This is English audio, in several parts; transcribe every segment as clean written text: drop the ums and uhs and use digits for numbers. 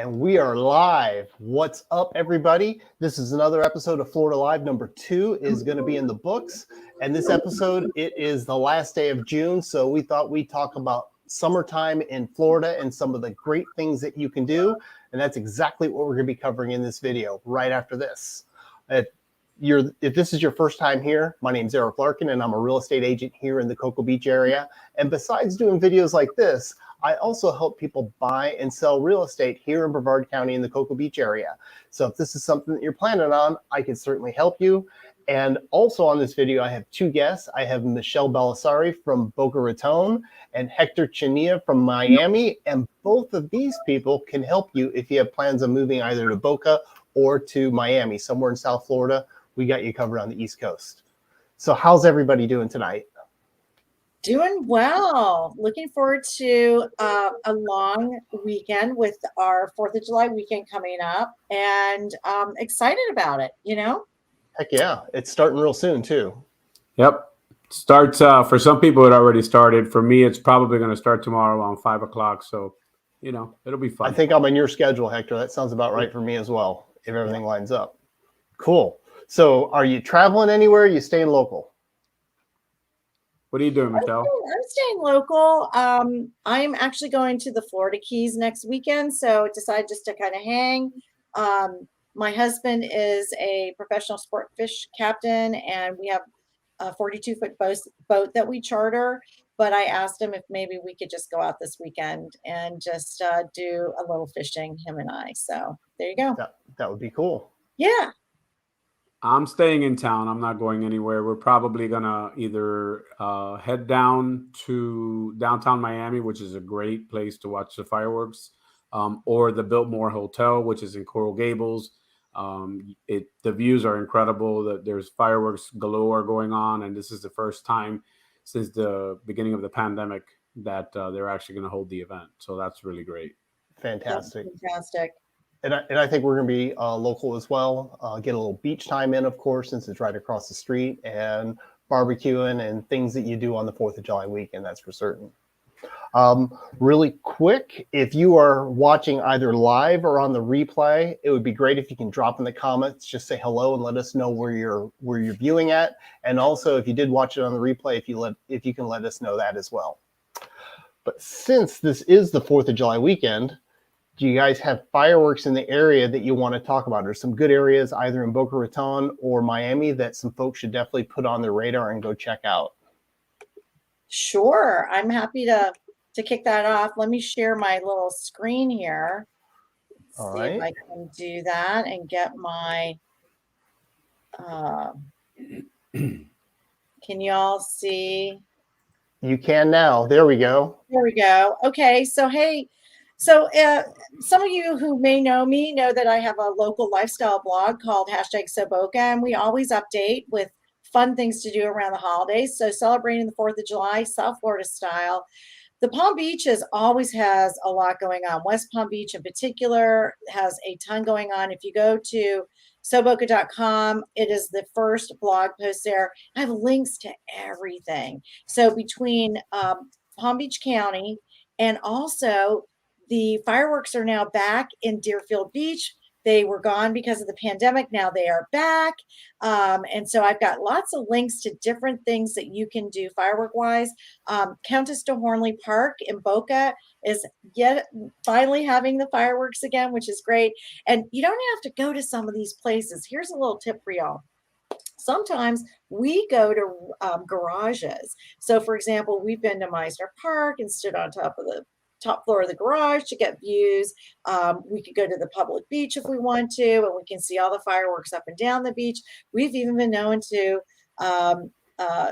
And we are live. What's up, everybody? This is another episode of Florida Live. Number 2 is going to be in the books. And this episode, it is the last day of June. So we thought we'd talk about summertime in Florida and some of the great things that you can do. And that's exactly what we're going to be covering in this video right after this. If this is your first time here, my name is Larkin, and I'm a real estate agent here in the Cocoa Beach area. And besides doing videos like this, I also help people buy and sell real estate here in Brevard County in the Cocoa Beach area. So if this is something that you're planning on, I can certainly help you. And also on this video, I have 2 guests. I have Michele Bellisari from Boca Raton and Hector Chinea from Miami. And both of these people can help you if you have plans of moving either to Boca or to Miami, somewhere in South Florida. We got you covered on the East Coast. So how's everybody doing tonight? Doing well. Looking forward to a long weekend with our 4th of July weekend coming up, and excited about it, you know? Heck yeah. It's starting real soon, too. Yep. Starts for some people, it already started. For me, it's probably going to start tomorrow around 5 o'clock. So, you know, it'll be fun. I think I'm on your schedule, Hector. That sounds about right for me as well, if everything lines up. Cool. So are you traveling anywhere? Are you staying local? What are you doing, Michele? I'm staying local. I'm actually going to the Florida Keys next weekend, so decided just to kind of hang. My husband is a professional sport fish captain, and we have a 42-foot boat that we charter. But I asked him if maybe we could just go out this weekend and just do a little fishing, him and I. So there you go. That would be cool. Yeah. I'm staying in town. I'm not going anywhere. We're probably going to either head down to downtown Miami, which is a great place to watch the fireworks, or the Biltmore Hotel, which is in Coral Gables. The views are incredible. There's fireworks galore going on, and this is the first time since the beginning of the pandemic that they're actually going to hold the event. So that's really great. Fantastic. That's fantastic. And I think we're going to be local as well. Get a little beach time in, of course, since it's right across the street, and barbecuing and things that you do on the 4th of July weekend, that's for certain. Really quick, if you are watching either live or on the replay, it would be great if you can drop in the comments, just say hello and let us know where you're viewing at. And also, if you did watch it on the replay, if you can let us know that as well. But since this is the 4th of July weekend, do you guys have fireworks in the area that you want to talk about? There's some good areas either in Boca Raton or Miami that some folks should definitely put on their radar and go check out. Sure. I'm happy to kick that off. Let me share my little screen here. All See right. if I can do that and get my can you all see? You can now. There we go. There we go. Okay. So, hey, so some of you who may know me know that I have a local lifestyle blog called #SoBoca, and we always update with fun things to do around the holidays. So celebrating the 4th of July, South Florida style. The Palm Beaches always has a lot going on. West Palm Beach in particular has a ton going on. If you go to soboca.com, it is the first blog post there. I have links to everything. So between Palm Beach County, and also the fireworks are now back in Deerfield Beach. They were gone because of the pandemic. Now they are back. And so I've got lots of links to different things that you can do firework wise. Countess de Hornley Park in Boca is finally having the fireworks again, which is great. And you don't have to go to some of these places. Here's a little tip for y'all. Sometimes we go to garages. So for example, we've been to Meisner Park and stood on top floor of the garage to get views. We could go to the public beach if we want to, and we can see all the fireworks up and down the beach. We've even been known to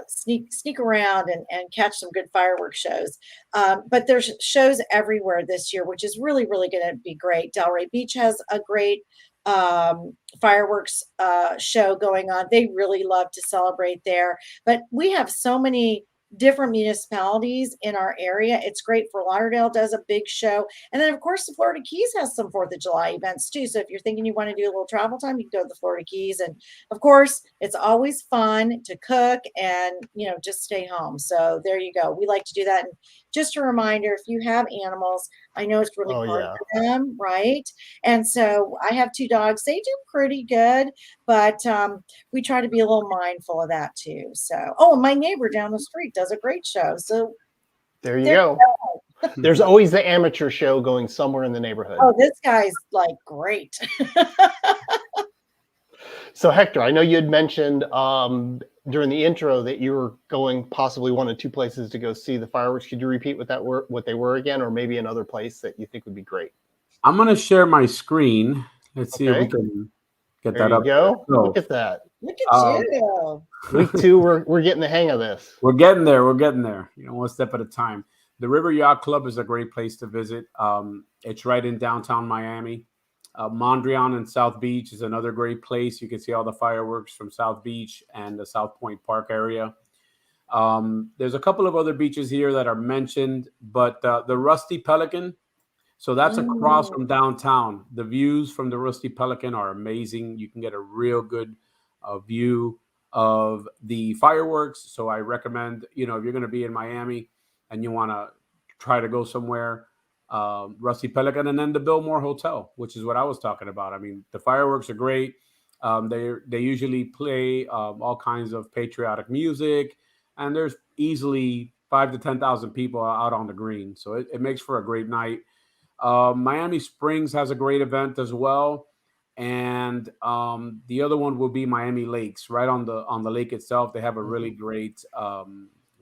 sneak around and catch some good fireworks shows. But there's shows everywhere this year, which is really, really going to be great. Delray Beach has a great fireworks show going on. They really love to celebrate there. But we have so many different municipalities in our area. It's great. Fort Lauderdale does a big show. And then, of course, the Florida Keys has some 4th of July events, too. So if you're thinking you want to do a little travel time, you can go to the Florida Keys. And, of course, it's always fun to cook and, you know, just stay home. So there you go. We like to do that. And just a reminder, if you have animals, I know it's really Oh, hard yeah. for them, right? And so I have 2 dogs. They do pretty good, but we try to be a little mindful of that too. So, oh, my neighbor down the street does a great show. So There you there go. you go. There's always the amateur show going somewhere in the neighborhood. Oh, this guy's like great. So Hector, I know you had mentioned during the intro that you were going possibly 1 or 2 places to go see the fireworks. Could you repeat what they were again, or maybe another place that you think would be great? I'm going to share my screen. Let's see if we Okay. can get There that you up. go. So, Look at that. Look at um, you. Week 2, we're getting the hang of this. We're getting there. We're getting there. You know, one step at a time. The River Yacht Club is a great place to visit. It's right in downtown Miami. Mondrian and South Beach is another great place. You can see all the fireworks from South Beach and the South Point Park area. There's a couple of other beaches here that are mentioned, but the Rusty Pelican, so that's across from downtown. The views from the Rusty Pelican are amazing. You can get a real good view of the fireworks. So I recommend, if you're going to be in Miami and you want to try to go somewhere, Rusty Pelican, and then the Biltmore Hotel, which is what I was talking about. I mean, the fireworks are great. They usually play all kinds of patriotic music, and there's easily 5,000 to 10,000 people out on the green. So it makes for a great night. Miami Springs has a great event as well, and the other one will be Miami Lakes, right on the lake itself. They have a really great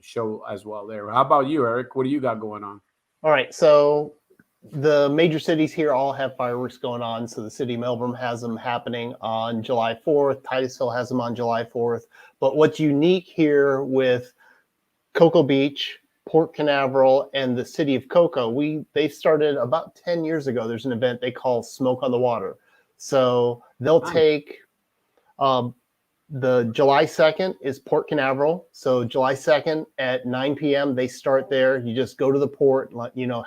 show as well there. How about you, Eric? What do you got going on? All right, so the major cities here all have fireworks going on. So the city of Melbourne has them happening on July 4th. Titusville has them on July 4th. But what's unique here with Cocoa Beach, Port Canaveral, and the city of Cocoa, they started about 10 years ago. There's an event they call Smoke on the Water. So they'll take the July 2nd is Port Canaveral. So July 2nd at 9 p.m. they start there. You just go to the port,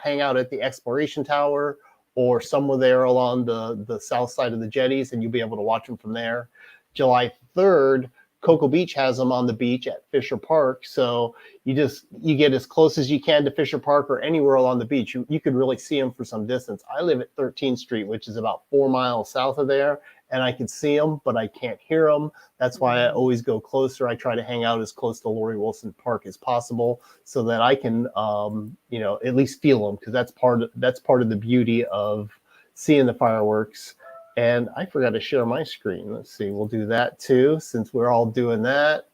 hang out at the Exploration Tower or somewhere there along the south side of the jetties, and you'll be able to watch them from there. July 3rd, Cocoa Beach has them on the beach at Fisher Park. So you get as close as you can to Fisher Park or anywhere along the beach. You could really see them for some distance. I live at 13th Street, which is about 4 miles south of there, and I can see them, but I can't hear them. That's why I always go closer. I try to hang out as close to Lori Wilson Park as possible so that I can, at least feel them, because that's part of the beauty of seeing the fireworks. And I forgot to share my screen. Let's see. We'll do that too, since we're all doing that.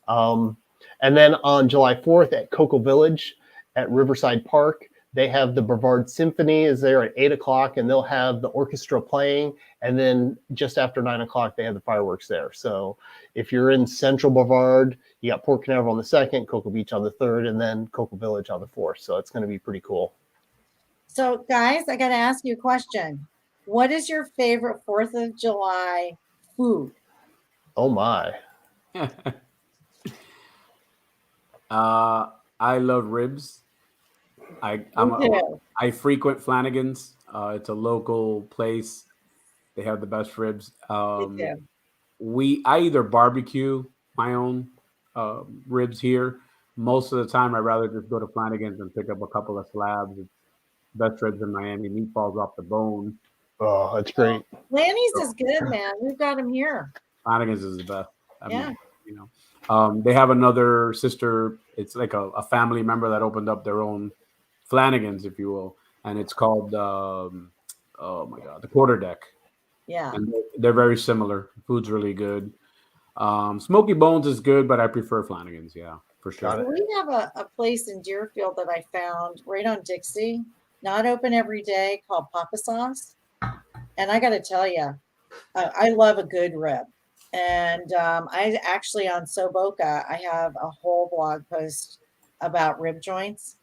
And then on July 4th at Cocoa Village at Riverside Park, they have the Brevard Symphony is there at 8 o'clock, and they'll have the orchestra playing. And then just after 9 o'clock, they have the fireworks there. So if you're in Central Brevard, you got Port Canaveral on the 2nd, Cocoa Beach on the 3rd, and then Cocoa Village on the 4th. So it's going to be pretty cool. So guys, I got to ask you a question. What is your favorite 4th of July food? Oh my. I love ribs. I frequent Flanagan's. It's a local place. They have the best ribs. I either barbecue my own ribs here. Most of the time, I'd rather just go to Flanagan's and pick up a couple of slabs. It's best ribs in Miami. Meat falls off the bone. Oh, that's great. Lanny's is good, man. We've got him here. Flanagan's is the best. I mean, they have another sister. It's like a family member that opened up their own Flanagan's, if you will, and it's called the Quarterdeck. Yeah, and they're very similar. Food's really good. Smoky Bones is good, but I prefer Flanagan's. Yeah, for sure. So we have a place in Deerfield that I found right on Dixie, not open every day, called Papa Sauce. And I got to tell you, I love a good rib. And I actually on Boca, I have a whole blog post about rib joints.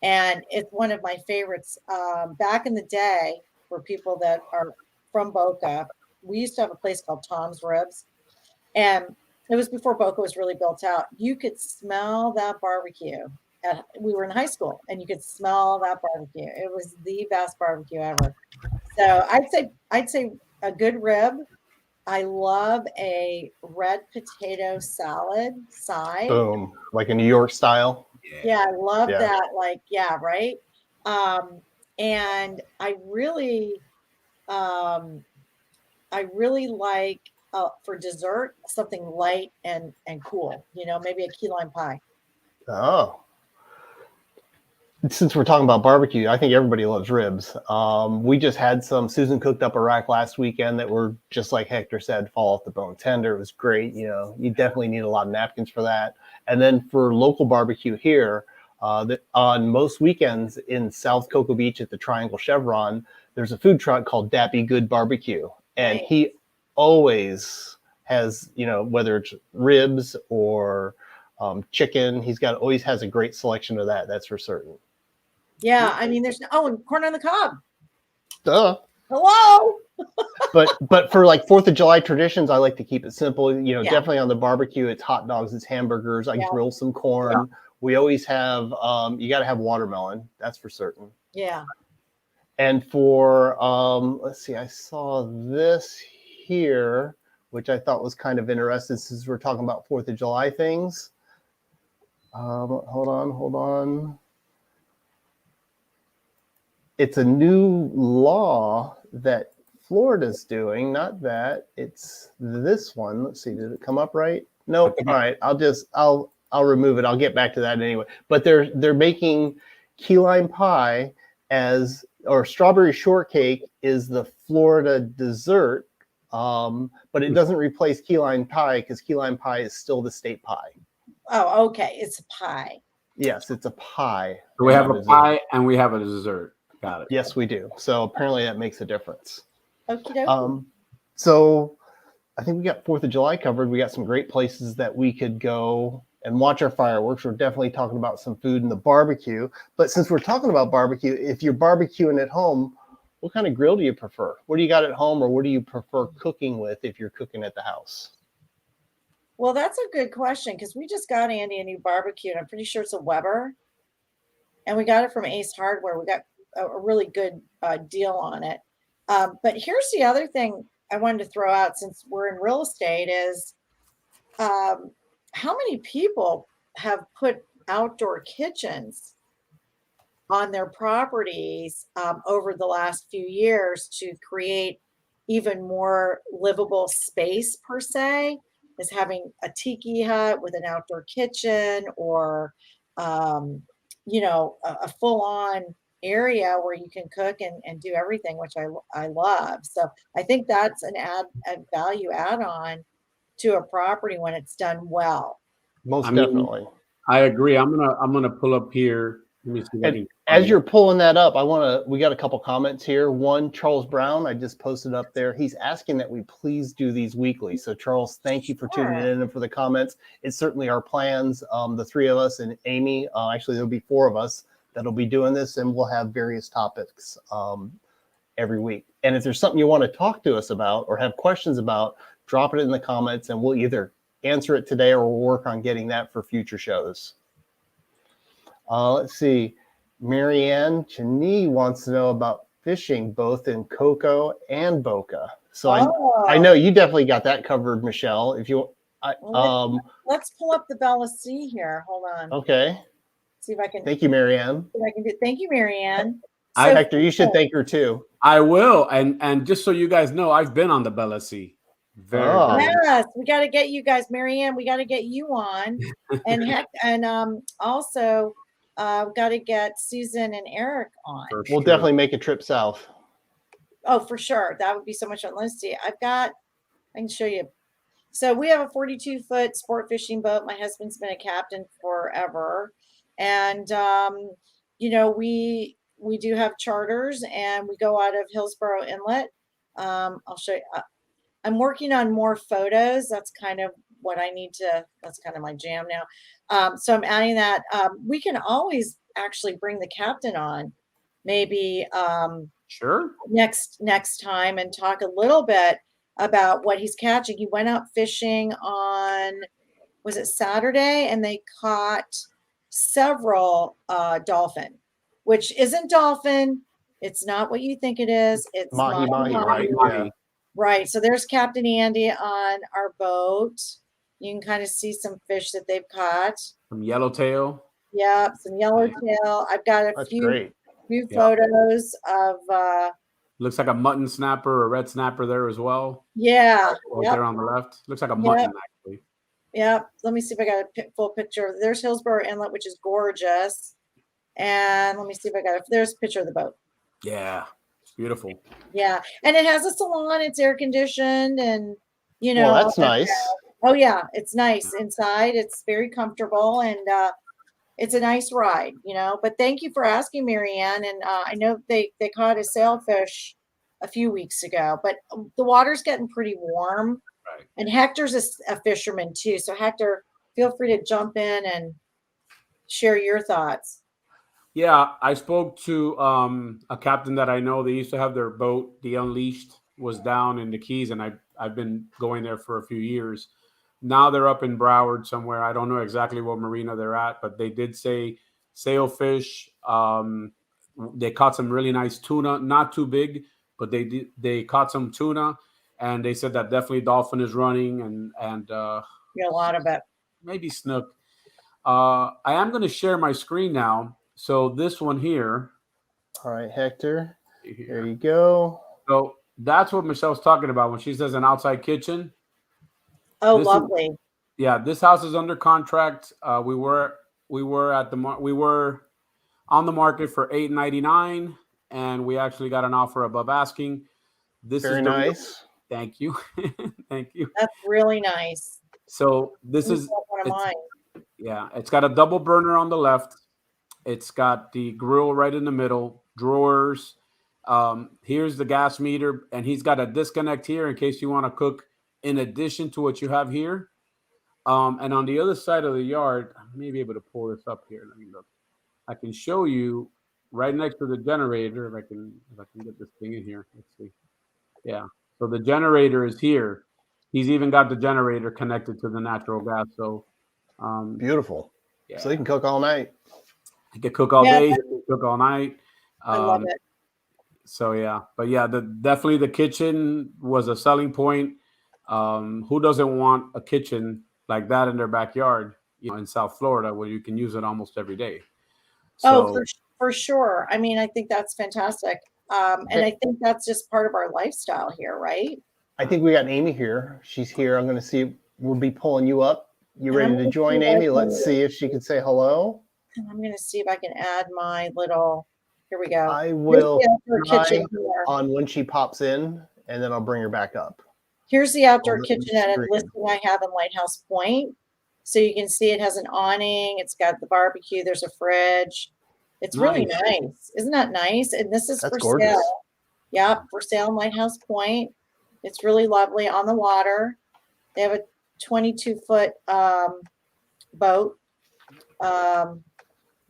And it's one of my favorites. Back in the day, for people that are from Boca, we used to have a place called Tom's Ribs. And it was before Boca was really built out. You could smell that barbecue. We were in high school, and you could smell that barbecue. It was the best barbecue ever. So I'd say a good rib. I love a red potato salad side. Boom, like a New York style. Yeah, I love that. Like, yeah, right. And I really like for dessert something light and cool. Maybe a key lime pie. Oh. Since we're talking about barbecue, I think everybody loves ribs. We just had some. Susan cooked up a rack last weekend that were just like Hector said, fall off the bone tender. It was great. You definitely need a lot of napkins for that. And then for local barbecue here, on most weekends in South Cocoa Beach at the Triangle Chevron, there's a food truck called Dappy Good Barbecue, and Right. he always has, whether it's ribs or chicken, always has a great selection of that. That's for certain. Yeah, I mean, and corn on the cob. Duh. Hello. But for like 4th of July traditions, I like to keep it simple. Yeah. Definitely on the barbecue, it's hot dogs, it's hamburgers. I Yeah. grill some corn. Yeah. We always have, you got to have watermelon. That's for certain. Yeah. And for, let's see, I saw this here, which I thought was kind of interesting since we're talking about 4th of July things. Hold on. It's a new law that Florida's doing, not that. It's this one. Let's see, did it come up right? Nope. All right, I'll remove it. I'll get back to that anyway. But they're making key lime pie or strawberry shortcake is the Florida dessert, but it doesn't replace key lime pie because key lime pie is still the state pie. Oh, okay. It's a pie. Yes, it's a pie. So we have a pie and we have a dessert. Got it. Yes, we do. So apparently that makes a difference. Okie dokie. So I think we got 4th of July covered. We got some great places that we could go and watch our fireworks. We're definitely talking about some food and the barbecue. But since we're talking about barbecue, if you're barbecuing at home, what kind of grill do you prefer? What do you got at home, or what do you prefer cooking with if you're cooking at the house? Well, that's a good question because we just got Andy a new barbecue, and I'm pretty sure it's a Weber. And we got it from Ace Hardware. We got a really good deal on it. But here's the other thing I wanted to throw out since we're in real estate is how many people have put outdoor kitchens on their properties over the last few years to create even more livable space per se, is having a tiki hut with an outdoor kitchen or, a full-on area where you can cook and do everything, which I love. So I think that's an value add-on to a property when it's done well. Most definitely. I agree. I'm gonna pull up here. Let me see if I can as you're pulling that up, we got a couple comments here. One, Charles Brown, I just posted up there. He's asking that we please do these weekly. So Charles, thank you for tuning in and for the comments. It's certainly our plans. The 3 of us and Aimee, actually there'll be 4 of us that'll be doing this, and we'll have various topics every week. And if there's something you want to talk to us about or have questions about, drop it in the comments and we'll either answer it today or we'll work on getting that for future shows. Let's see. Marianne Chinea wants to know about fishing both in Cocoa and Boca. So I know you definitely got that covered, Michele. If you, let's pull up the Bellisari here. Hold on. Okay. See if I can. Thank you, Marianne. Thank you, Marianne. Hector, you should thank her too. I will, and just so you guys know, I've been on the Bellisari. Yes, we got to get you guys, Marianne. We got to get you on, and also got to get Susan and Eric on. We'll definitely make a trip south. Oh, for sure. That would be so much fun. Let's see. I can show you. So we have a 42-foot sport fishing boat. My husband's been a captain forever. And, we do have charters and we go out of Hillsborough Inlet. I'll show you. I'm working on more photos. That's kind of what I need to, that's kind of my jam now. So I'm adding that. We can always actually bring the captain on maybe sure next time and talk a little bit about what he's catching. He went out fishing on, was it Saturday? And they caught several dolphin, which isn't dolphin. It's not what you think it is. It's mahi, right? Yeah. Right. So there's Captain Andy on our boat. You can kind of see some fish that they've caught. Some yellowtail. Yep, some yellowtail. I've got a few. Great. few Yep. photos of Looks like a mutton snapper or red snapper there as well. yeah. Right Yep. there on the left. Looks like a Yep. mutton actually. Yep. Let me see if I got a full picture. There's Hillsborough Inlet, which is gorgeous. And let me see if I got it. There's a picture of the boat. Yeah, it's beautiful. Yeah. And it has a salon. It's air conditioned and, you know. Well, that's nice. Oh, yeah. It's nice inside. It's very comfortable and it's a nice ride, you know. But thank you for asking, Marianne. And I know they caught a sailfish a few weeks ago, but the water's getting pretty warm. Right. And Hector's a fisherman too. So Hector, feel free to jump in and share your thoughts. Yeah, I spoke to a captain that I know. They used to have their boat, the Unleashed, was down in the Keys, and I've been going there for a few years. Now they're up in Broward somewhere. I don't know exactly what marina they're at, but they did say sailfish. They caught some really nice tuna, not too big, but they caught some tuna, and they said that definitely dolphin is running and Yeah, a lot of it. maybe snook. I am going to share my screen now. So this one here. All right, Hector. There you go. So that's what Michelle's talking about when she says an outside kitchen. Oh, lovely. This house is under contract. We were on the market for $899, and we actually got an offer above asking. This Very is nice. Thank you, thank you. That's really nice. So this is one of mine. Yeah, it's got a double burner on the left. It's got the grill right in the middle, drawers. Here's the gas meter, and he's got a disconnect here in case you want to cook in addition to what you have here. And on the other side of the yard, I may be able to pull this up here. Let me look. I can show you right next to the generator. If I can get this thing in here. Let's see. Yeah. So the generator is here. He's even got the generator connected to the natural gas. So beautiful. Yeah. So you can cook all night. He could cook all day. He could cook all night. I love it. So yeah, but yeah, definitely the kitchen was a selling point. Who doesn't want a kitchen like that in their backyard? You know, in South Florida, where you can use it almost every day. So, for sure. I mean, I think that's fantastic. And I think that's just part of our lifestyle here, right? I think we got Aimee here. She's here. I'm going to see. We'll be pulling you up. You ready to join, Aimee? Let's see if she can say hello. And I'm going to see if I can add my little. Here we go. I will try on when she pops in, and then I'll bring her back up. Here's the outdoor kitchenette listing I have in Lighthouse Point. So you can see it has an awning. It's got the barbecue. There's a fridge. It's really nice. Isn't that nice? And this is for sale. Yeah, for sale in Lighthouse Point. It's really lovely on the water. They have a 22-foot boat.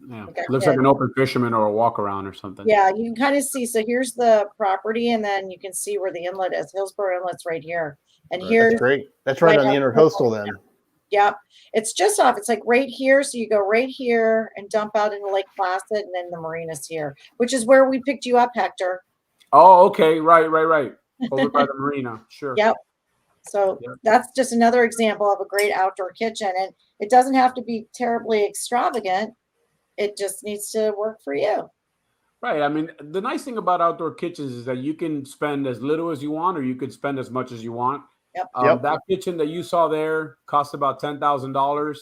Yeah, looks like an open fisherman or a walk around or something. Yeah, you can kind of see. So here's the property, and then you can see where the inlet is. Hillsborough Inlet's right here. And here's that's great. That's right on the intercoastal then. Yep. It's just off. It's like right here. So you go right here and dump out into Lake Placid, and then the marina's here, which is where we picked you up, Hector. Oh, okay. Right. Over by the marina. Sure. Yep. So that's just another example of a great outdoor kitchen. And it doesn't have to be terribly extravagant. It just needs to work for you. Right. I mean, the nice thing about outdoor kitchens is that you can spend as little as you want, or you could spend as much as you want. Yep. That kitchen that you saw there cost about $10,000.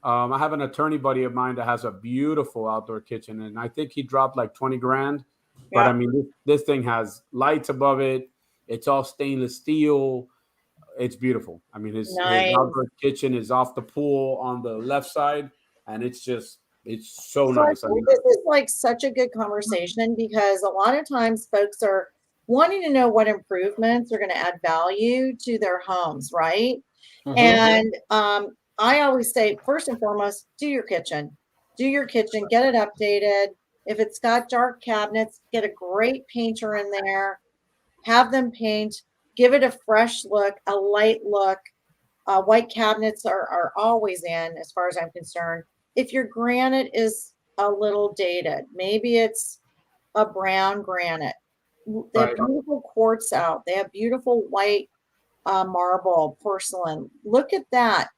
I have an attorney buddy of mine that has a beautiful outdoor kitchen, and I think he dropped like 20 grand. But I mean, this thing has lights above it. It's all stainless steel. It's beautiful. I mean, his outdoor kitchen is off the pool on the left side, and it's so nice. I think this is like such a good conversation because a lot of times folks are wanting to know what improvements are going to add value to their homes, right? Mm-hmm. And I always say, first and foremost, do your kitchen, get it updated. If it's got dark cabinets, get a great painter in there, have them paint, give it a fresh look, a light look. White cabinets are always in, as far as I'm concerned. If your granite is a little dated, maybe it's a brown granite. They have beautiful quartz out. They have beautiful white marble, porcelain. Look at that.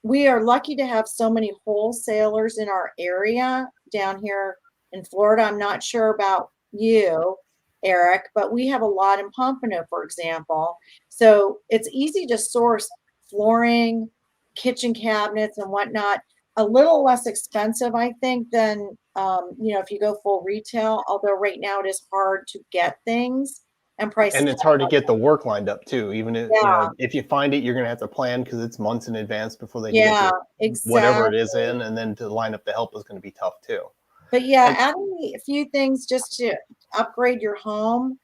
We are lucky to have so many wholesalers in our area down here in Florida. I'm not sure about you, Eric, but we have a lot in Pompano, for example. So it's easy to source flooring, kitchen cabinets, and whatnot. A little less expensive, I think, than if you go full retail. Although right now it is hard to get things and prices. And it's hard to get the work lined up too. Even if Yeah. if you find it, you're gonna have to plan because it's months in advance before they Yeah, get whatever it exactly. is in, and then to line up the help is going to be tough too. But yeah, And- adding a few things just to upgrade your home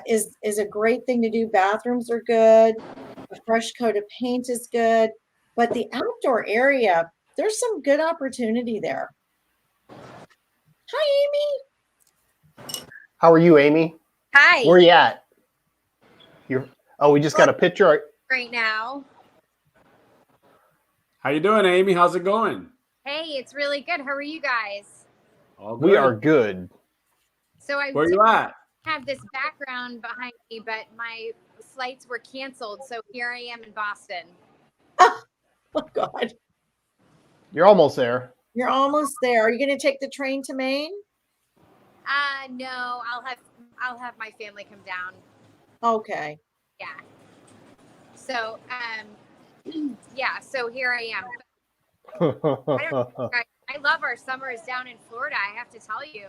is a great thing to do. Bathrooms are good. A fresh coat of paint is good. But the outdoor area, there's some good opportunity there. Hi, Amy. How are you, Amy? Hi. Where you at? We just got a picture. Right now. How you doing, Amy? How's it going? Hey, it's really good. How are you guys? All We good. are good. So I Where you at? have this background behind me, but my flights were canceled. So here I am in Boston. Oh God, You're almost there. you're almost there. Are you going to take the train to Maine? No, I'll have my family come down. Okay. Yeah. So yeah, so here I am. I love our summers down in Florida. I have to tell you,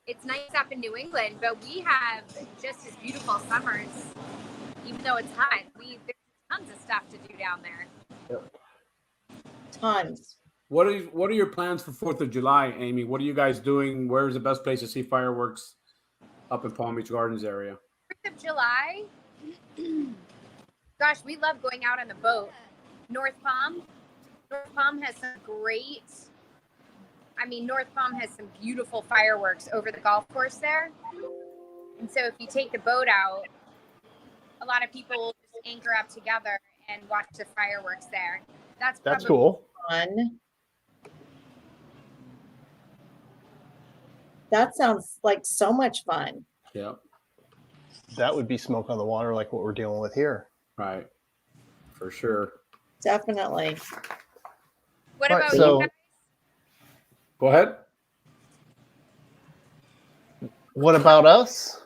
it's nice up in New England, but we have just as beautiful summers, even though it's hot. There's tons of stuff to do down there. Tons. What are your plans for 4th of July, Amy? What are you guys doing? Where's the best place to see fireworks up in Palm Beach Gardens area? 4th of July? Gosh, we love going out on the boat. North Palm has some great, North Palm has some beautiful fireworks over the golf course there. And so if you take the boat out, a lot of people will just anchor up together and watch the fireworks there. That's cool. Fun. That sounds like so much fun. Yeah. That would be smoke on the water, like what we're dealing with here. Right. For sure. Definitely. What Right, about so- you guys? Go ahead. What about us? Is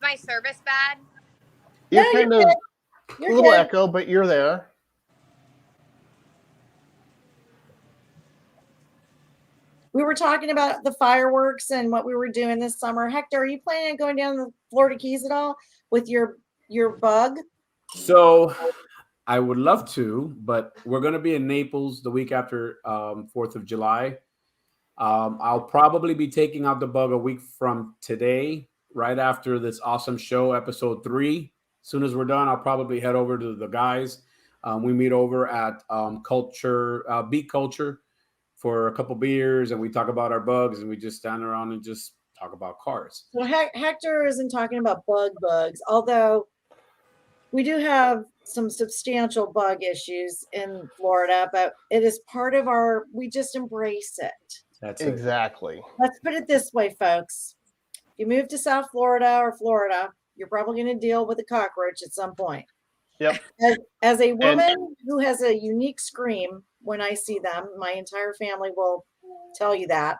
my service bad? You're No, kind you're of good. a You're little good. echo, but you're there. We were talking about the fireworks and what we were doing this summer. Hector, are you planning on going down the Florida Keys at all with your bug? So I would love to, but we're going to be in Naples the week after 4th of July. I'll probably be taking out the bug a week from today, right after this awesome show, episode 3. As soon as we're done, I'll probably head over to the guys. We meet over at Beat Culture for a couple beers, and we talk about our bugs, and we just stand around and just talk about cars. Well, Hector isn't talking about bugs, although we do have some substantial bug issues in Florida, but it is part of we just embrace it. That's it. Exactly. Let's put it this way, folks. If you move to South Florida or Florida, you're probably going to deal with a cockroach at some point. Yep. As a woman who has a unique scream when I see them, my entire family will tell you that.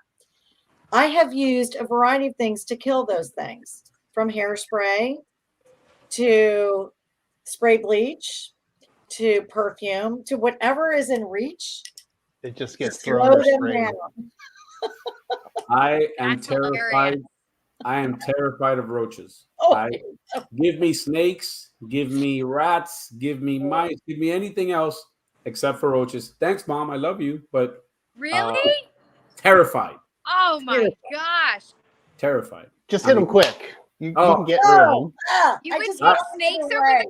I have used a variety of things to kill those things, from hairspray to spray bleach to perfume to whatever is in reach. It just gets to thrown slow or them sprayed. down. I am That's terrified. hilarious. I am terrified of roaches. Oh, Give me snakes, give me rats, give me mice, give me anything else except for roaches. Thanks, Mom. I love you, but Really? terrified. Oh my gosh. Terrified. Just hit them quick. You can get rid of them. You I would just put want snakes to over away.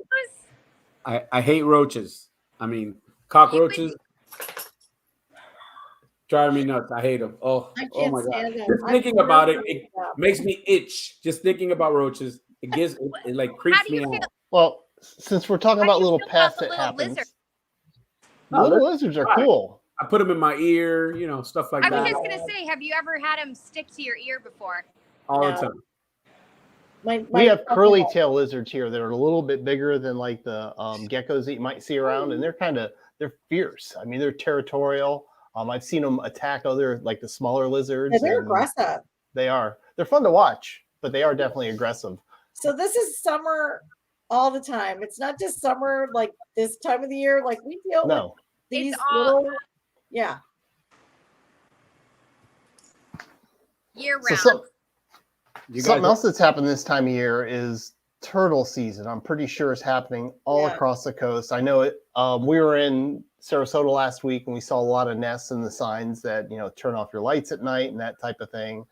those? I hate roaches. I mean, cockroaches drive me nuts. I hate them. Oh I my can't god! stand them. Just I'm thinking about it, terrified it of them. makes me itch. Just thinking about roaches, it like How creeps do you me feel? out. Well, since we're talking How do about you little feel about pests the that little happens, lizards? little lizards are fine. cool. I put them in my ear, stuff like I was that just gonna say, have you ever had them stick to your ear before? all the No. time. We have curly tail lizards here that are a little bit bigger than like the geckos that you might see around, and they're fierce. I mean, they're territorial. I've seen them attack other, like the smaller lizards. Yeah, they're and aggressive. They are. They're fun to watch, but they are definitely aggressive. So this is summer all the time. It's not just summer like this time of the year. Like we deal with these little, yeah. Year round. So something else that's happened this time of year is turtle season. I'm pretty sure it's happening all across the coast. I know it. We were in Sarasota last week and we saw a lot of nests and the signs that, turn off your lights at night and that type of thing.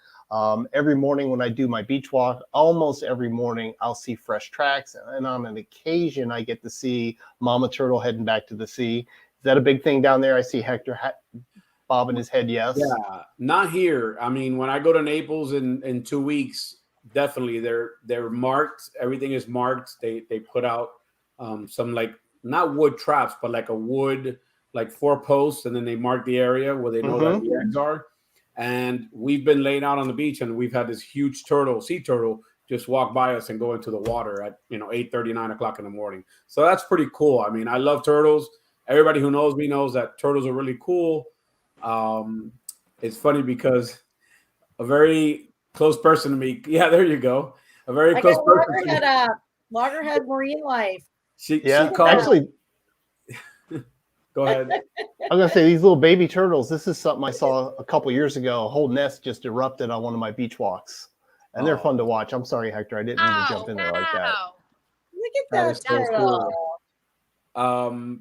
Every morning when I do my beach walk, almost every morning I'll see fresh tracks, and on an occasion I get to see mama turtle heading back to the sea. Is that a big thing down there? I see Hector bobbing his head. Yes. Yeah, not here. I mean, when I go to Naples in 2 weeks, definitely they're marked. Everything is marked. They put out some, like, not wood traps, but like a wood, like 4 posts, and then they mark the area where they know that the eggs are. And we've been laying out on the beach, and we've had this huge sea turtle, just walk by us and go into the water at 8:30, 9 o'clock in the morning. So that's pretty cool. I mean, I love turtles. Everybody who knows me knows that turtles are really cool. It's funny because a very close person to me. Yeah, there you go. A very close person. Loggerhead Marine Life. She called. Actually, go ahead. I was gonna say, these little baby turtles. This is something I saw a couple years ago. A whole nest just erupted on one of my beach walks, and they're fun to watch. I'm sorry, Hector, I didn't mean to jump in there like that. Look at that turtle. Cool.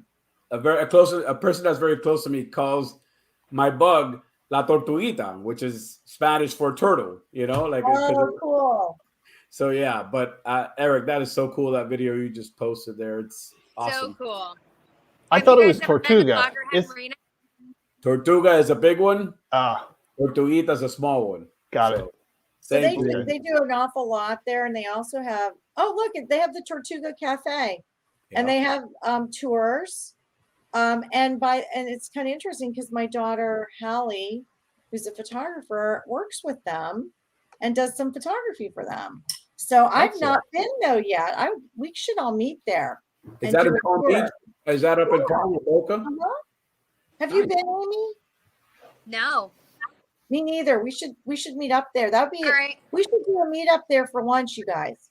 A person that's very close to me calls my bug la tortuguita, which is Spanish for turtle. Cool. So yeah, but Eric, that is so cool. That video you just posted there, it's awesome. So cool. I thought it was Tortuga. Tortuga is a big one. Tortuguita is a small one. Got it. So they do an awful lot there, and they also have. Oh, look! They have the Tortuga Cafe, and they have tours. And it's kind of interesting because my daughter Hallie, who's a photographer, works with them and does some photography for them. So I've not been though yet. We should all meet there. Is that in Palm Beach? Is that up in Palm Boca? Have you been, Aimee? No. Me neither. We should meet up there. That would be right. We should do a meet up there for lunch, you guys.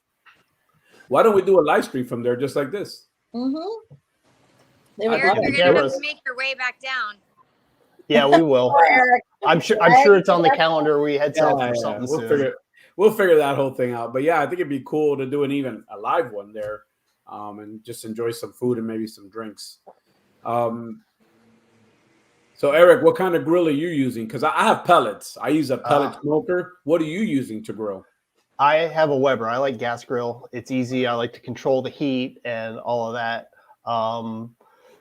Why don't we do a live stream from there just like this? Mm-hmm. You're going to have to make your way back down. Yeah, we will. I'm sure it's on the calendar. We had something for something soon. We'll figure that whole thing out. But yeah, I think it'd be cool to do a live one there, and just enjoy some food and maybe some drinks. So Eric, what kind of grill are you using? Because I have pellets. I use a pellet smoker. What are you using to grill? I have a Weber. I like gas grill. It's easy. I like to control the heat and all of that.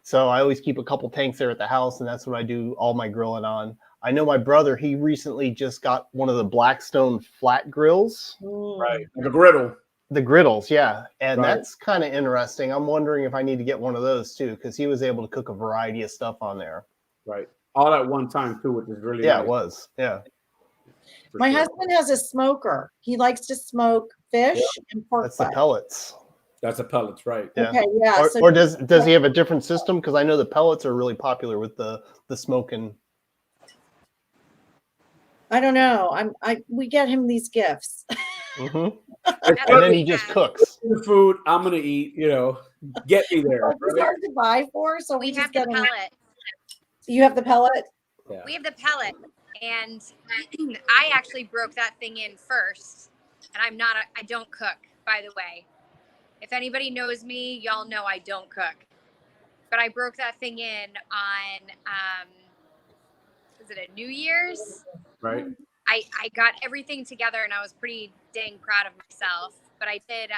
So I always keep a couple tanks there at the house, and that's what I do all my grilling on. I know my brother, he recently just got one of the Blackstone flat grills. Right. The griddle. The griddles, yeah. And that's kind of interesting. I'm wondering if I need to get one of those too, because he was able to cook a variety of stuff on there. Right. All at one time too, which is really nice. It was. Yeah. My husband has a smoker. He likes to smoke fish and pork. That's the pellets. That's the pellets, right? Yeah. Okay, yeah. Or does he have a different system? Because I know the pellets are really popular with the smoking. I don't know. We get him these gifts. And then he just cooks. The food I'm gonna eat, get me there. It's hard to buy for, so we have the pellet. You have the pellet? Yeah. We have the pellet, and I actually broke that thing in first. And I don't cook, by the way. If anybody knows me, y'all know I don't cook. But I broke that thing in on, was it a New Year's? Right. I got everything together, and I was pretty dang proud of myself. But I did,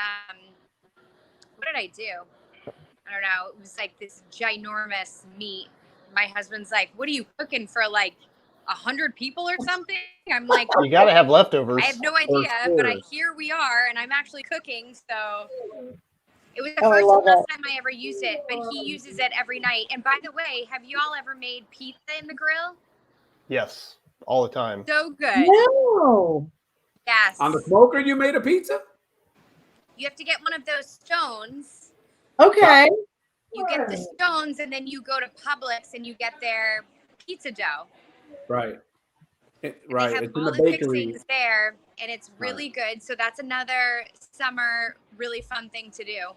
what did I do? I don't know. It was like this ginormous meat. My husband's like, what are you cooking for, like 100 people or something? I'm like, you got to have leftovers. I have no idea, but here we are, and I'm actually cooking. So it was the first and last time I ever used it, but he uses it every night. And by the way, have you all ever made pizza in the grill? Yes, all the time. So good. No. Yes. On the smoker, you made a pizza? You have to get one of those stones. Okay. You get the stones, and then you go to Publix and you get their pizza dough. Right. And Right. they have It's in all the the bakery. fixings there, and it's really good. So that's another summer really fun thing to do.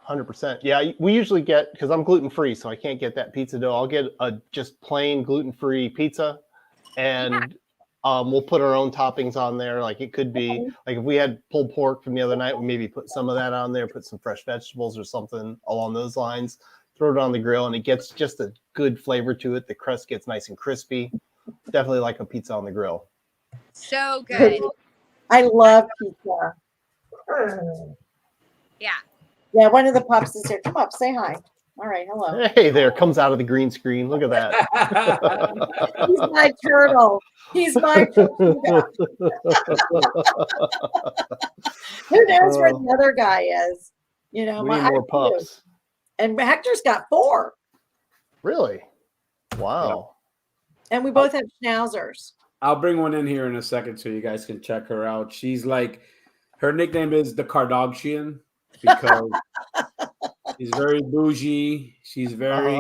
100%. Yeah, we usually get, because I'm gluten free, so I can't get that pizza dough. I'll get a just plain gluten free pizza, and we'll put our own toppings on there. Like it could be like if we had pulled pork from the other night, we maybe put some of that on there, put some fresh vegetables or something along those lines. Throw it on the grill, and it gets just a good flavor to it. The crust gets nice and crispy. Definitely like a pizza on the grill. So good. I love pizza. Yeah. Yeah, one of the pups is here. Come up, say hi. All right, hello. Hey there, comes out of the green screen. Look at that. He's my turtle. He's my turtle. Who knows where the other guy is? You know, We need more pups. And Hector's got 4. Really? Wow. And we both have schnauzers. I'll bring one in here in a second so you guys can check her out. She's like, her nickname is the Kardashian because she's very bougie. She's very,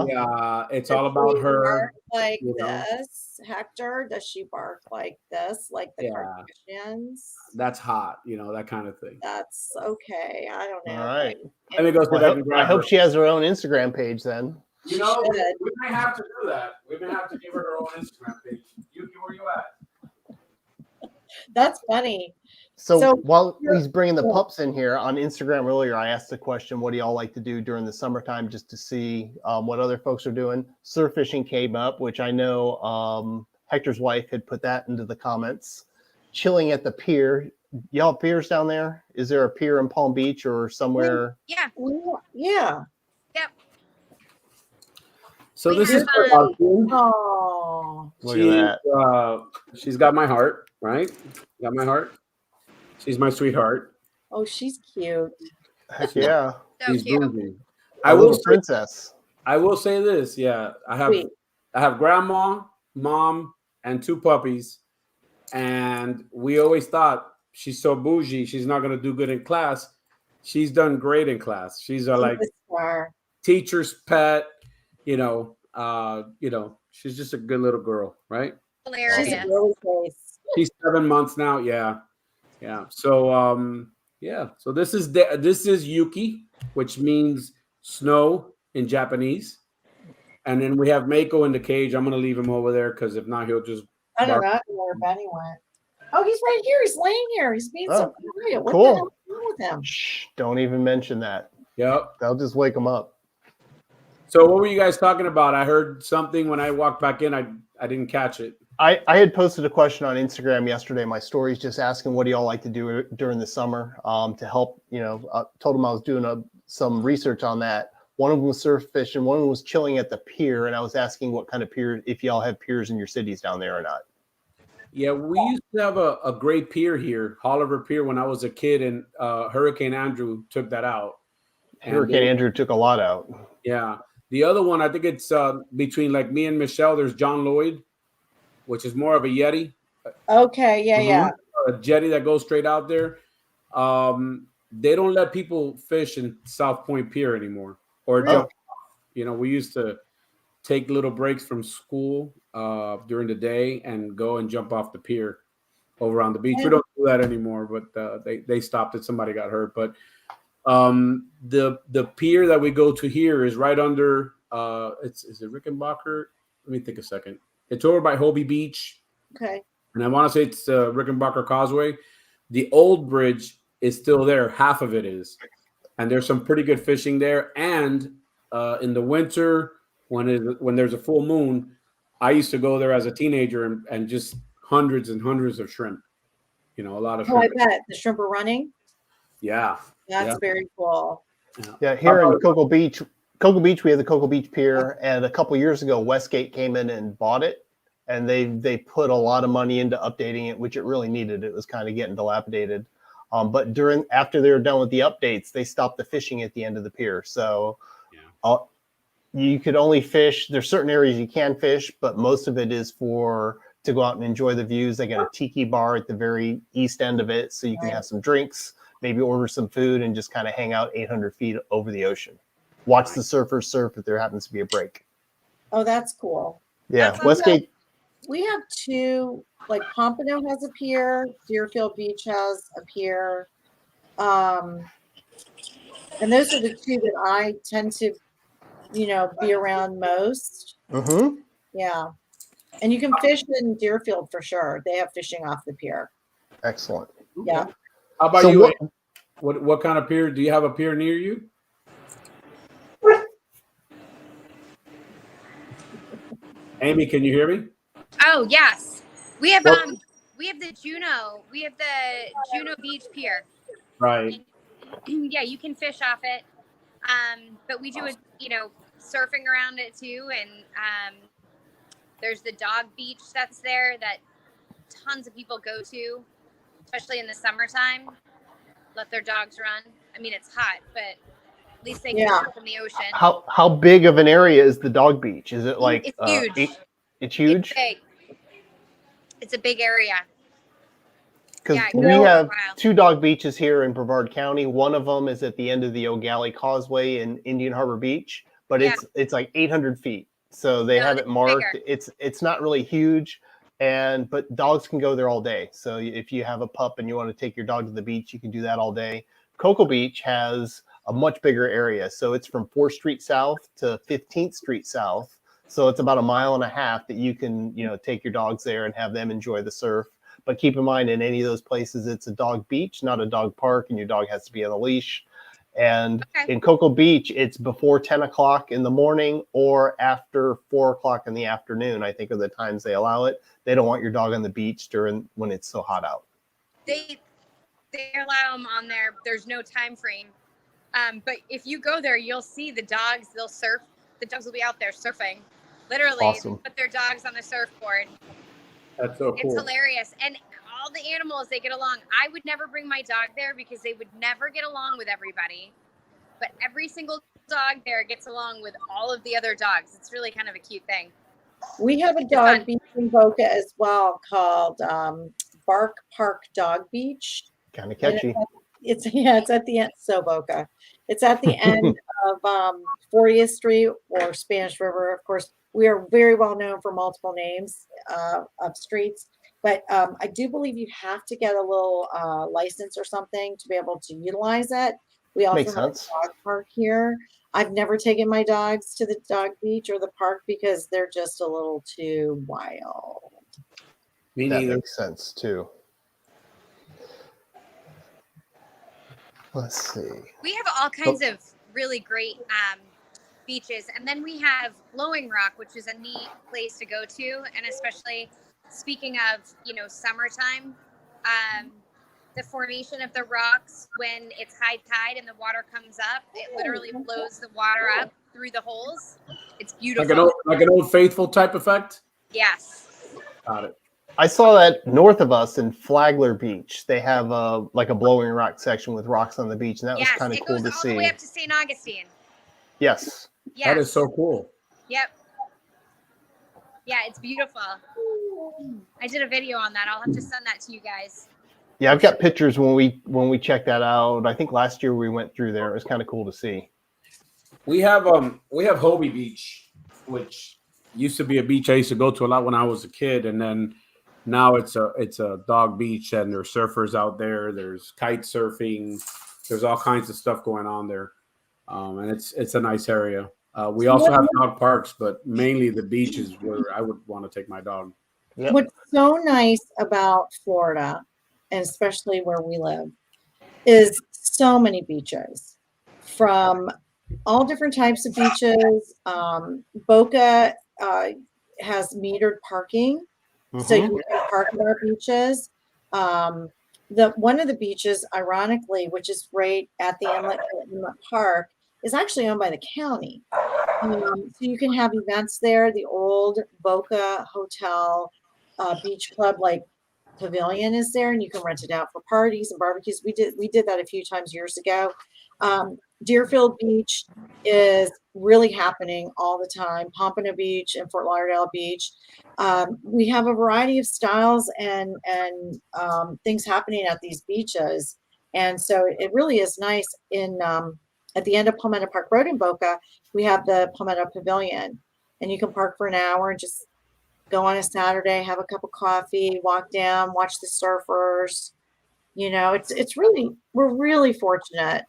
it's all about her. Like this. Hector, does she bark like this? Like the Kardashians? That's hot, that kind of thing. That's okay. I don't know. All right. Let me go I hope she has her own Instagram page then. We may have to do that. We may have to give her her own Instagram page. Yuki, where you at? That's funny. So while he's bringing the pups in here on Instagram earlier, I asked the question, what do y'all like to do during the summertime just to see what other folks are doing? Surf fishing came up, which I know Hector's wife had put that into the comments. Chilling at the pier. Y'all have piers down there? Is there a pier in Palm Beach or somewhere? Yeah. Yeah. Yep. So this is Larkin. Oh, look at that. She's got my heart, right? Got my heart. She's my sweetheart. Oh, she's cute. Heck yeah. So She's cute. bougie. I will princess. I will say this. Yeah, I have grandma, mom, and 2 puppies, and we always thought she's so bougie, she's not going to do good in class. She's done great in class. She's like teacher's pet. She's just a good little girl, right? Hilarious. She's 7 months now. Yeah. So so this is Yuki, which means snow in Japanese, and then we have Mako in the cage. I'm gonna leave him over there because if not, he'll just. I don't know where Benny went. Oh, he's right here. He's laying here. He's being so quiet. What cool. the hell is wrong with him? Shh, don't even mention that. Yep. They'll just wake him up. So what were you guys talking about? I heard something when I walked back in. I didn't catch it. I had posted a question on Instagram yesterday. My stories just asking what do y'all like to do during the summer to help. I told them I was doing some research on that. One of them was surf fishing. One of them was chilling at the pier. And I was asking what kind of pier, if y'all have piers in your cities down there or not. Yeah, we used to have a great pier here, Holliver Pier, when I was a kid, and Hurricane Andrew took that out. Hurricane Andrew took a lot out. Yeah. The other one, I think it's between like me and Michele, there's John Lloyd, which is more of a Yeti. Okay, yeah. A jetty that goes straight out there. They don't let people fish in South Point Pier anymore or jump. We used to take little breaks from school during the day and go and jump off the pier over on the beach. We don't do that anymore, but they stopped it. Somebody got hurt. But the pier that we go to here is right under is it Rickenbacker? Let me think a second. It's over by Hobie Beach. Okay. And I want to say it's Rickenbacker Causeway. The old bridge is still there. Half of it is. And there's some pretty good fishing there. And in the winter, when there's a full moon, I used to go there as a teenager and just hundreds and hundreds of shrimp. A lot of shrimp. I bet. The shrimp are running? Yeah. That's very cool. Yeah, here in Cocoa Beach, we have the Cocoa Beach Pier, and a couple years ago, Westgate came in and bought it, and they put a lot of money into updating it, which it really needed. It was kind of getting dilapidated. But after they were done with the updates, they stopped the fishing at the end of the pier. So you could only fish. There's certain areas you can fish, but most of it is to go out and enjoy the views. They got a tiki bar at the very east end of it, so you can have some drinks, maybe order some food, and just kind of hang out 800 feet over the ocean. Watch the surfers surf if there happens to be a break. Oh, that's cool. Yeah, That's Westgate. We have two, like Pompano has a pier, Deerfield Beach has a pier. And those are the two that I tend to, be around most. Mm-hmm. Yeah. And you can fish in Deerfield for sure. They have fishing off the pier. Excellent. Yeah. How about So you? what- What kind of pier? Do you have a pier near you? Aimee, can you hear me? Oh yes, we have What- the Juno Beach Pier. Right. Yeah, you can fish off it. But we do surfing around it too, and there's the dog beach that's there that tons of people go to, especially in the summertime. Let their dogs run. I mean, it's hot, but at least they can surf in the ocean. How big of an area is the dog beach? Is it like It's huge. It's huge? It's big. It's a big area. Because Yeah, we have wow. 2 dog beaches here in Brevard County. One of them is at the end of the O'Galley Causeway in Indian Harbor Beach, but Yeah. it's like 800 feet. So they No, have it's it marked. bigger. It's not really huge, but dogs can go there all day. So if you have a pup and you want to take your dog to the beach, you can do that all day. Cocoa Beach has a much bigger area. So it's from 4th Street South to 15th Street South. So it's about a mile and a half that you can, take your dogs there and have them enjoy the surf. But keep in mind, in any of those places, it's a dog beach, not a dog park, and your dog has to be on a leash. And in Cocoa Beach, it's before 10 o'clock in the morning or after 4 o'clock in the afternoon, I think are the times they allow it. They don't want your dog on the beach when it's so hot out. They allow them on there. There's no time frame. But if you go there, you'll see the dogs. They'll surf. The dogs will be out there surfing. Literally, Awesome. Put their dogs on the surfboard. That's so cool. It's hilarious. And all the animals, they get along. I would never bring my dog there because they would never get along with everybody. But every single dog there gets along with all of the other dogs. It's really kind of a cute thing. We have a dog beach in Boca as well called Bark Park Dog Beach. Kind of catchy. It's at the end. So Boca. It's at the end of 40th Street or Spanish River. Of course, we are very well known for multiple names of streets. But I do believe you have to get a little license or something to be able to utilize it. We also Makes have sense. a dog park here. I've never taken my dogs to the dog beach or the park because they're just a little too wild. Me That neither. makes sense too. Let's see. We have all kinds of really great beaches. And then we have Blowing Rock, which is a neat place to go to. And especially speaking of, summertime, the formation of the rocks when it's high tide and the water comes up, it literally blows the water up through the holes. It's beautiful. Like an old Faithful type effect? Yes. Got it. I saw that north of us in Flagler Beach. They have a blowing rock section with rocks on the beach, and that was kind of cool to see. It goes all the way up to St. Augustine. Yes. Yes. That is so cool. Yep. Yeah, it's beautiful. I did a video on that. I'll have to send that to you guys. Yeah, I've got pictures when we checked that out. I think last year we went through there. It was kind of cool to see. We have Hobie Beach, which used to be a beach I used to go to a lot when I was a kid, and then now it's a dog beach, and there's surfers out there. There's kite surfing. There's all kinds of stuff going on there, and it's a nice area. We also have dog parks, but mainly the beach is where I would want to take my dog. Yep. What's so nice about Florida, and especially where we live, is so many beaches from all different types of beaches. Boca has metered parking, so you can park at our beaches. One of the beaches, ironically, which is right at the inlet park, is actually owned by the county. So you can have events there. The old Boca Hotel Beach Club pavilion is there, and you can rent it out for parties and barbecues. We did that a few times years ago. Deerfield Beach is really happening all the time. Pompano Beach and Fort Lauderdale Beach. We have a variety of styles and things happening at these beaches, and so it really is nice. At the end of Palmetto Park Road in Boca, we have the Palmetto Pavilion, and you can park for an hour and just go on a Saturday, have a cup of coffee, walk down, watch the surfers. You know, it's really, we're really fortunate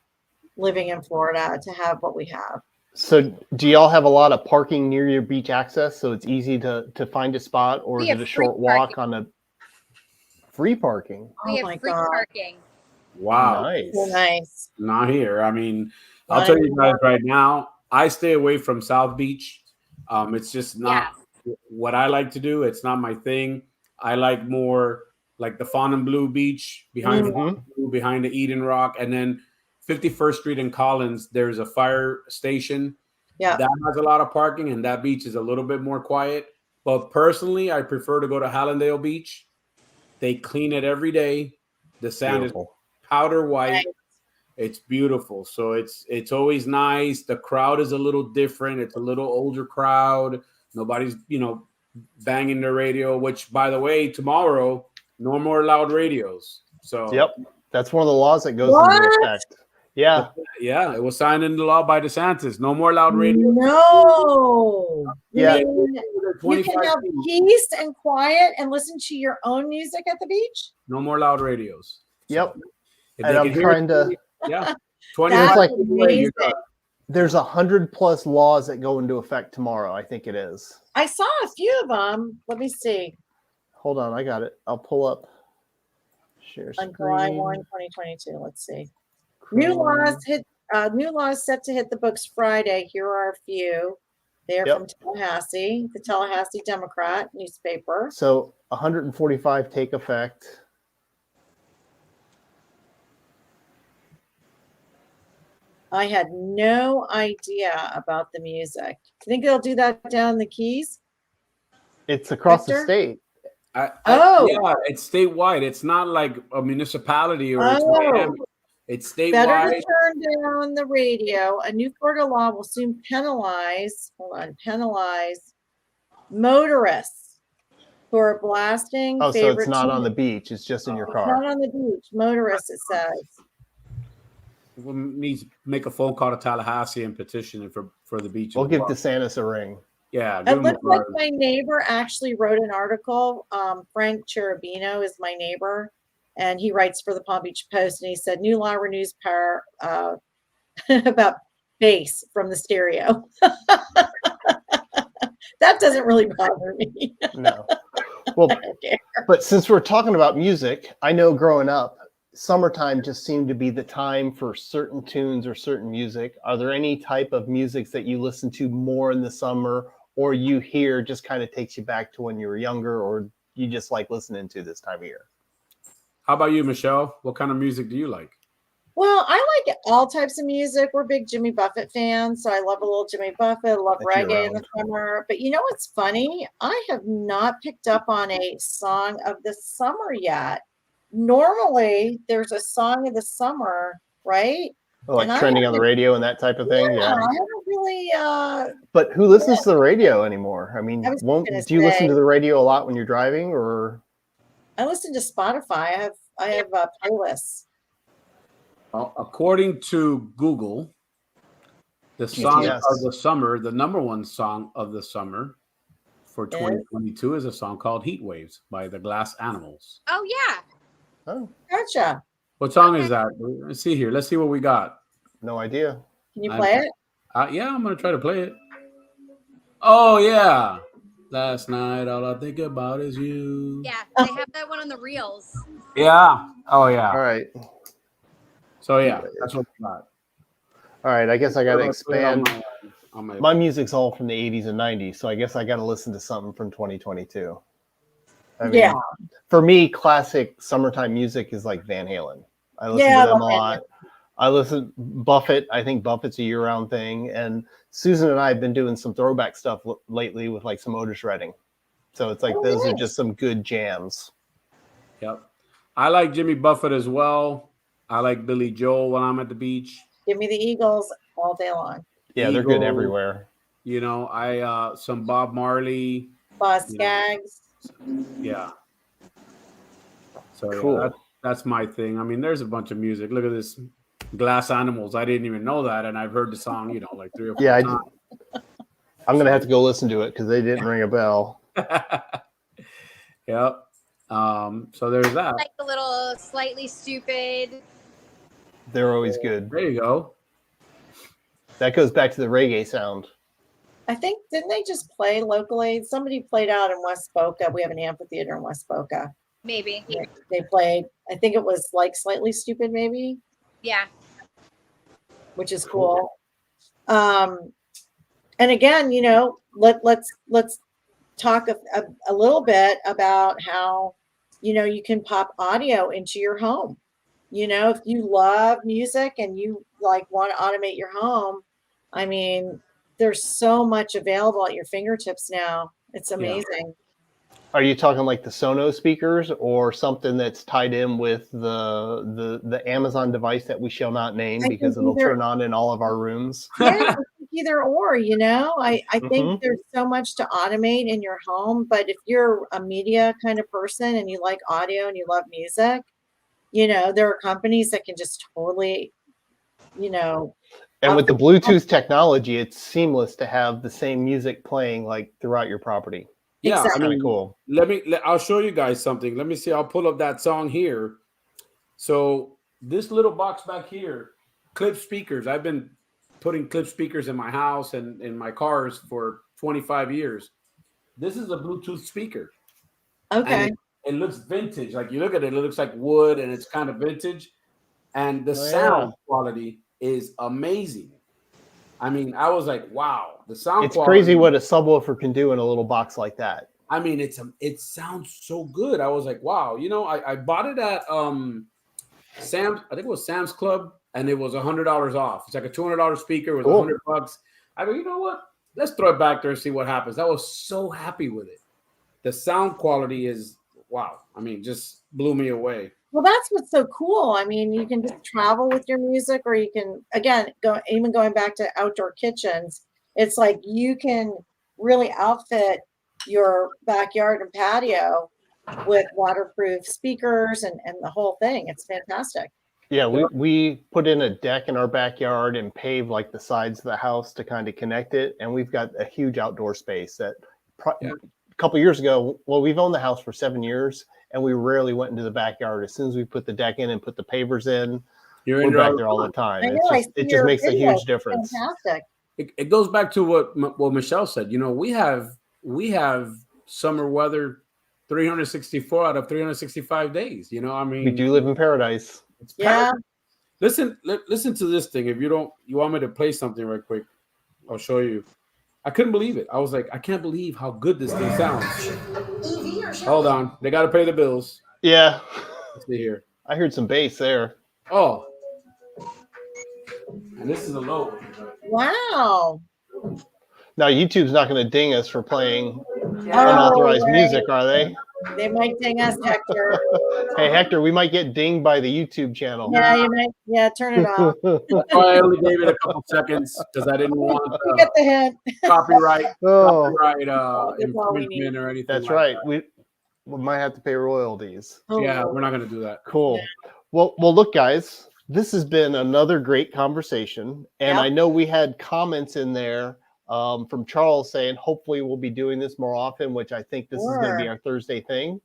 living in Florida to have what we have. So do y'all have a lot of parking near your beach access so it's easy to find a spot, or We is it have a free short walk on a free parking? We Oh have my free God. parking. Wow. Nice. So nice. Not here. I mean, I'll Not tell you anymore. guys right now, I stay away from South Beach. It's just not what I like to do. It's not my thing. I like more like the Fontainebleau Beach behind Mhm. behind the Eden Rock, and then 51st Street in Collins. There's a fire station Yeah. that has a lot of parking, and that beach is a little bit more quiet. But personally, I prefer to go to Hallandale Beach. They clean it every day. The sand Beautiful. is powder white. Nice. It's beautiful. So it's always nice. The crowd is a little different. It's a little older crowd. Nobody's, banging their radio, which by the way, tomorrow, no more loud radios. So Yep. That's one of the laws that goes into What? effect. Yeah. yeah, it was signed into law by DeSantis. No more loud radio. No. Yeah. You mean you can 25 have feet. peace and quiet and listen to your own music at the beach? No more loud radios. So Yep. if And they I'm can hear trying it, to. yeah. That's 25 like- feet away, you're done. There's 100+ laws that go into effect tomorrow. I think it is. I saw a few of them. Let me see. Hold on, I got it. I'll pull up. Share On July screen. 1, 2022. Let's see. New laws set to hit the books Friday. Here are a few. They're Yep. from Tallahassee, the Tallahassee Democrat newspaper. So 145 take effect. I had no idea about the music. Do you think they'll do that down the Keys? It's across the Hector? state. Oh. Yeah, it's statewide. It's not like a municipality or it's Oh. Miami. It's Better statewide. to turn down the radio. A new Florida law will soon penalize motorists who are blasting Oh, so favorite it's not on the tunes. beach. It's just in your It's car. not on the beach. Motorists, it says. We need to make a phone call to Tallahassee and petition it for the beach. We'll as give well. DeSantis a ring. Yeah, It give him a looks like buzz. my neighbor actually wrote an article. Frank Cherubino is my neighbor, and he writes for the Palm Beach Post. And he said, "New law renews power about bass from the stereo." That doesn't really bother me. No. Well, I don't care. but since we're talking about music, I know growing up, summertime just seemed to be the time for certain tunes or certain music. Are there any type of music that you listen to more in the summer, or you hear just kind of takes you back to when you were younger, or you just like listening to this time of year? How about you, Michele? What kind of music do you like? Well, I like all types of music. We're big Jimmy Buffett fans, so I love a little Jimmy Buffett. I love That's reggae in the year-round. summer. But you know what's funny? I have not picked up on a song of the summer yet. Normally, there's a song of the summer, right? Or like And I trending on the haven't- radio and that type of thing? Yeah, Yeah. I haven't really. But who listens to the radio anymore? I mean, I was do gonna you listen say- to the radio a lot when you're driving, or? I listen to Spotify. I have playlists. Well, according to Google, the song BTS. of the summer, the number one song of the summer for 2022 is a song called Heat Waves by the Glass Animals. Oh yeah. Oh, Gotcha. What song is that? Let's see here. Let's see what we got. no idea. Can you play it? Yeah, I'm going to try to play it. Oh, yeah. Last night, all I think about is you. Yeah. They have that one on the reels. Yeah. Oh, yeah. All right. So, yeah, that's what we got. All right. I guess I got to Let's put it on expand. my My music's all from the 80s and 90s, so I guess I got to listen to something from 2022. I mean, Yeah. For me, classic summertime music is like Van Halen. I listen Yeah, I to them a love Van lot. I listen Buffett. I think Buffett's a year-round thing, and Susan and I have been doing some throwback stuff lately with like some Otis Redding. So it's like those are nice. just some good jams. Yep. I like Jimmy Buffett as well. I like Billy Joel when I'm at the beach. Give me the Eagles all day long. Yeah, they're good Eagles. everywhere. You know, some Bob Marley. Boss Yeah. Skaggs. Yeah. So Cool. yeah, that's my thing. I mean, there's a bunch of music. Look at this Glass Animals. I didn't even know that, and I've heard the song, like 3 or 4 Yeah, times. I'm gonna have to go listen to it because they didn't ring a bell. Yep. So there's that. Like a little Slightly Stupid. They're always good. There you go. That goes back to the reggae sound. I think, didn't they just play locally? Somebody played out in West Boca. We have an amphitheater in West Boca. Maybe. They played, I think it was like Slightly Stupid, maybe, Yeah. which is cool. And again, you know, let's talk a little bit about how, you know, you can pop audio into your home. You know, if you love music and you like want to automate your home, I mean, there's so much available at your fingertips now. It's amazing. Are you talking like the Sonos speakers or something that's tied in with the Amazon device that we shall not name because it'll turn on in all of our rooms? Yeah, I think either or, you know, I think Mhm. there's so much to automate in your home, but if you're a media kind of person and you like audio and you love music, you know, there are companies that can just totally, you know. And with the Bluetooth technology, it's seamless to have the same music playing like throughout your property. Yeah, Exactly. I mean, Cool. I'll show you guys something. Let me see. I'll pull up that song here. So this little box back here, clip speakers. I've been putting clip speakers in my house and in my cars for 25 years. This is a Bluetooth speaker. Okay. And it looks vintage. Like you look at it, it looks like wood and it's kind of vintage. And the sound quality is amazing. I mean, I was like, wow, the sound It's quality. crazy what a subwoofer can do in a little box like that. I mean, it sounds so good. I was like, wow, you know, I bought it at Sam's, I think it was Sam's Club, and it was $100 off. It's like a $200 speaker with Cool. $100. I go, you know what? Let's throw it back there and see what happens. I was so happy with it. The sound quality is wow. I mean, just blew me away. Well, that's what's so cool. I mean, you can just travel with your music, or you can, again, even going back to outdoor kitchens, it's like you can really outfit your backyard and patio with waterproof speakers and the whole thing. It's fantastic. Yeah, we put in a deck in our backyard and paved like the sides of the house to kind of connect it. And we've got a huge outdoor space that a couple of years ago, well, we've owned the house for 7 years and we rarely went into the backyard. As soon as we put the deck in and put the pavers in, we're back there all the time. I know, It just makes a video. huge difference. Fantastic. It goes back to what Michele said. You know, we have summer weather 364 out of 365 days. You know, I mean, We do live in paradise. it's Yeah. Listen to this thing. If you want me to play something right quick, I'll show you. I couldn't believe it. I was like, I can't believe how good this thing sounds. Hold on. They got to pay the bills. Yeah. Let's see here. I heard some bass there. Oh. And this is a low. Wow. Now, YouTube's not going to ding us for playing Oh, unauthorized right. music, are they? They might ding us, Hector. Hey, Hector, we might get dinged by the YouTube channel. Yeah, you might. Yeah, turn it off. I only gave it a couple seconds because I didn't want You get the hint. copyright Oh, That's all we need. infringement or anything. that's like right. that. We might have to pay royalties. Oh, Yeah, we're not going to do that. Cool. Well, look, guys, this has been another great conversation, and Yep. I know we had comments in there from Charles saying hopefully we'll be doing this more often, which I think this is going to be Sure. our Thursday thing.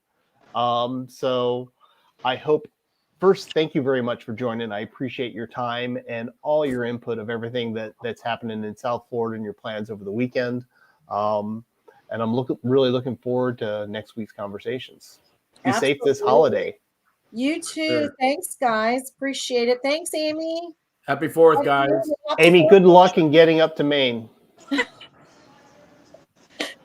So I hope first, thank you very much for joining. I appreciate your time and all your input of everything that's happening in South Florida and your plans over the weekend. And I'm really looking forward to next week's conversations. Be safe this Absolutely. holiday. You too. Sure. Thanks, guys. Appreciate it. Thanks, Aimee. Happy 4th, guys. Aimee, good luck in getting up to Maine.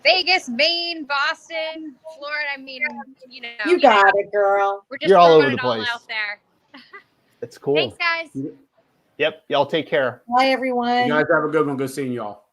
Vegas, Maine, Boston, Florida. I mean, you know. You got it, girl. We're just You're all over throwing the it all place. out there. It's cool. Thanks, guys. Yep. Y'all take care. Bye, everyone. You guys have a good one. Good seeing y'all.